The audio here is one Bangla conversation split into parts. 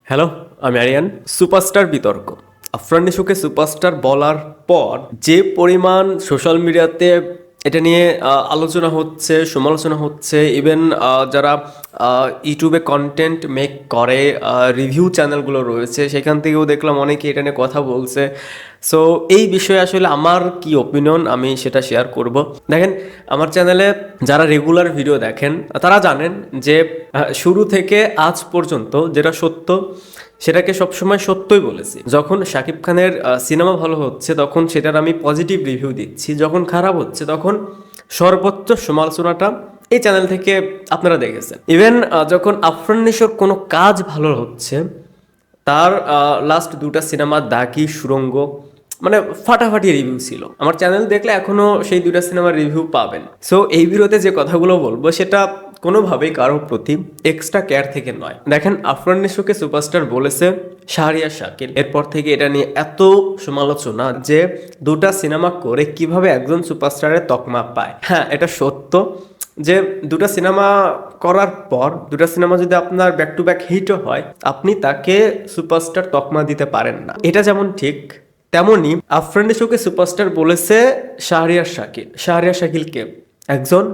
হ্যালো, আমি আরিয়ান। সুপারস্টার বিতর্ক, আফরান নিশোকে সুপারস্টার বলার পর যে পরিমাণ সোশ্যাল মিডিয়াতে এটা নিয়ে আলোচনা হচ্ছে, সমালোচনা হচ্ছে, ইভেন যারা ইউটিউবে কন্টেন্ট মেক করে, রিভিউ চ্যানেলগুলো রয়েছে, সেখান থেকেও দেখলাম অনেকে এটা নিয়ে কথা বলছে। সো এই বিষয়ে আসলে আমার কি ওপিনিয়ন আমি সেটা শেয়ার করব। দেখেন, আমার চ্যানেলে যারা রেগুলার ভিডিও দেখেন তারা জানেন যে শুরু থেকে আজ পর্যন্ত যেটা সত্য সেটাকে সবসময় সত্যই বলেছি। যখন শাকিব খানের সিনেমা ভালো হচ্ছে তখন সেটার আমি পজিটিভ রিভিউ দিচ্ছি, যখন খারাপ হচ্ছে তখন সর্বোচ্চ সমালোচনাটা এই চ্যানেল থেকে আপনারা দেখেছেন। ইভেন যখন আফরান নিশোর কোনো কাজ ভালো হচ্ছে, তার লাস্ট দুটা সিনেমা দাগি, সুড়ঙ্গ, মানে ফাটাফাটি রিভিউ ছিল। আমার চ্যানেল দেখলে এখনো সেই দুটা সিনেমার রিভিউ পাবেন। সো এই ভিডিওতে যে কথাগুলো বলবো সেটা কোনোভাবেই কারোর প্রতি এক্সট্রা কেয়ার থেকে নয়। দেখেন, আফরান নিশোকে সুপারস্টার বলেছে শাহরিয়ার শাকিল, এরপর থেকে এটা নিয়ে এত সমালোচনা যে দুটা সিনেমা করে কিভাবে একজন সুপারস্টারের তকমা পায়। হ্যাঁ, এটা সত্য যে দুটা সিনেমা করার পর দুটা সিনেমা যদি আপনার ব্যাক টু ব্যাক হিটও হয়, আপনি তাকে সুপারস্টার তকমা দিতে পারেন না। এটা যেমন ঠিক, তেমনি আফরান নিশোকে সুপারস্টার বলেছে শাহরিয়ার শাকিলকে একজন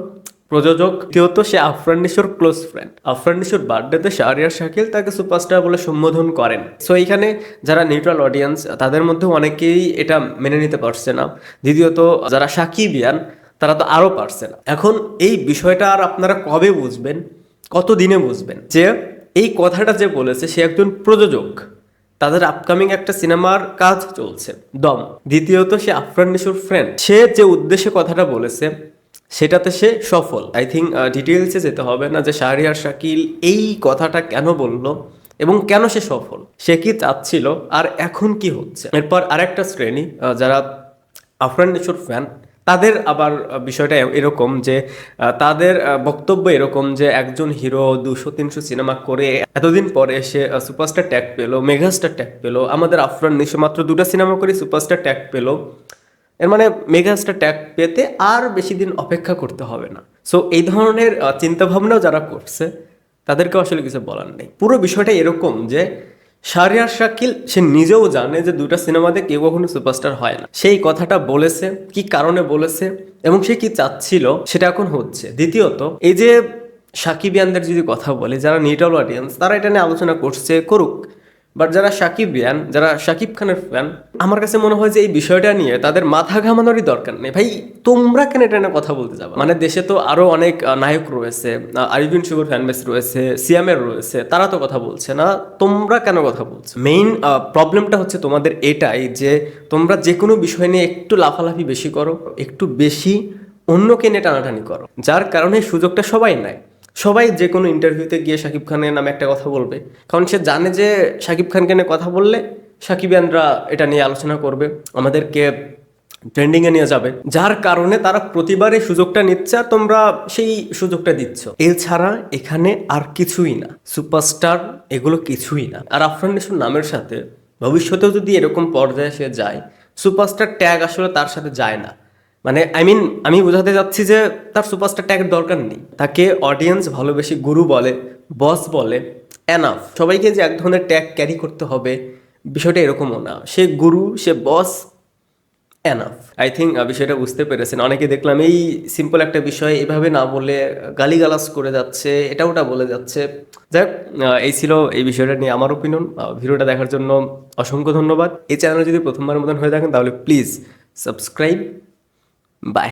প্রযোজক, দ্বিতীয়ত সে আফরান নিশোর ক্লোজ ফ্রেন্ড। আফরান নিশোর বার্থডেতে শাহরিয়ার শাকিল তাকে সুপারস্টার বলে সম্বোধন করেন। সো এইখানে যারা নিউট্রাল অডিয়েন্স তাদের মধ্যে অনেকেই এটা মেনে নিতে পারছে না। দ্বিতীয়ত যারা সাকিবিয়ান তারা তো আরও পারছে না। এখন এই বিষয়টা আর আপনারা কবে বুঝবেন, কত দিনে বুঝবেন যে এই কথাটা যে বলেছে সে একজন প্রযোজক, তাদের আপকামিং একটা সিনেমার কাজ চলছে দম। দ্বিতীয়ত সে আফরান নিশোর ফ্রেন্ড, সে যে উদ্দেশ্যে কথাটা বলেছে সেটাতে সে সফল। আই থিঙ্ক ডিটেলসে যেতে হবে না যে শাহরিয়ার শাকিল এই কথাটা কেন বলল এবং কেন সে সফল, সে কি চাচ্ছিল আর এখন কি হচ্ছে। এরপর আরেকটা শ্রেণী যারা আফরান নিশোর ফ্যান, তাদের আবার বিষয়টা এরকম যে তাদের বক্তব্য এরকম যে একজন হিরো 200-300 সিনেমা করে এতদিন পরে সে সুপারস্টার ট্যাগ পেলো, মেগাস্টার ট্যাগ পেলো। আমাদের আফরান নিশো মাত্র 2টা সিনেমা করে সুপারস্টার ট্যাগ পেলো, এর মানে মেগাস্টার ট্যাগ পেতে আর বেশি দিন অপেক্ষা করতে হবে না। সো এই ধরনের চিন্তাভাবনাও যারা করছে তাদেরকে আসলে কিছু বলার নেই। পুরো বিষয়টা এরকম যে শাহরিয়ার শাকিল সে নিজেও জানে যে দুটা সিনেমাতে কেউ কখনো সুপারস্টার হয় না। সেই কথাটা বলেছে, কি কারণে বলেছে এবং সে কি চাচ্ছিল সেটা এখন হচ্ছে। দ্বিতীয়ত এই যে সাকিবিয়ানদের যদি কথা বলে, যারা নিউট্রাল অডিয়েন্স তারা এটা নিয়ে আলোচনা করছে, করুক। বাট যারা সাকিবিয়ান, যারা শাকিব খানের ফ্যান, আমার কাছে মনে হয় যে এই বিষয়টা নিয়ে তাদের মাথা ঘামানোরই দরকার নেই। ভাই, তোমরা কেন এটা নিয়ে কথা বলতে যাবে? মানে দেশে তো আরো অনেক নায়ক রয়েছে, আরিফিন শুভর ফ্যান বেস রয়েছে, সিয়ামের রয়েছে, তারা তো কথা বলছে না, তোমরা কেন কথা বলছো? মেইন প্রবলেমটা হচ্ছে তোমাদের এটাই যে তোমরা যে কোনো বিষয় নিয়ে একটু লাফালাফি বেশি করো, একটু বেশি অন্যকে নিয়ে টানাটানি করো, যার কারণে সুযোগটা সবাই নেয়। সবাই যে কোনো ইন্টারভিউতে গিয়ে শাকিব খানের নামে একটা কথা বলবে, কারণ সে জানে যে শাকিব খানকে নিয়ে কথা বললে সাকিবিয়ানরা এটা নিয়ে আলোচনা করবে, আমাদেরকে ট্রেন্ডিংয়ে নিয়ে যাবে, যার কারণে তারা প্রতিবারই সুযোগটা নিচ্ছে আর তোমরা সেই সুযোগটা দিচ্ছ। এছাড়া এখানে আর কিছুই না, সুপারস্টার এগুলো কিছুই না। আর আফরান নিশোর নামের সাথে ভবিষ্যতেও যদি এরকম পর্যায়ে সে যায়, সুপারস্টার ট্যাগ আসলে তার সাথে যায় না। মানে আমি বোঝাতে যাচ্ছি যে তার সুপারস্টার ট্যাগের দরকার নেই। তাকে অডিয়েন্স ভালোবেসে গুরু বলে, বস বলে, এনাফ। সবাইকে যে এক ধরনের ট্যাগ ক্যারি করতে হবে বিষয়টা এরকমও না। সে গুরু, সে বস, এনাফ। আই থিঙ্ক বিষয়টা বুঝতে পেরেছেন। অনেকে দেখলাম এই সিম্পল একটা বিষয় এভাবে না বলে গালিগালাজ করে যাচ্ছে, এটা ওটা বলে যাচ্ছে। যাই হোক, এই ছিল এই বিষয়টা নিয়ে আমার ওপিনিয়ন। ভিডিওটা দেখার জন্য অসংখ্য ধন্যবাদ। এই চ্যানেলে যদি প্রথমবার মতন হয়ে থাকেন তাহলে প্লিজ সাবস্ক্রাইব। বাই।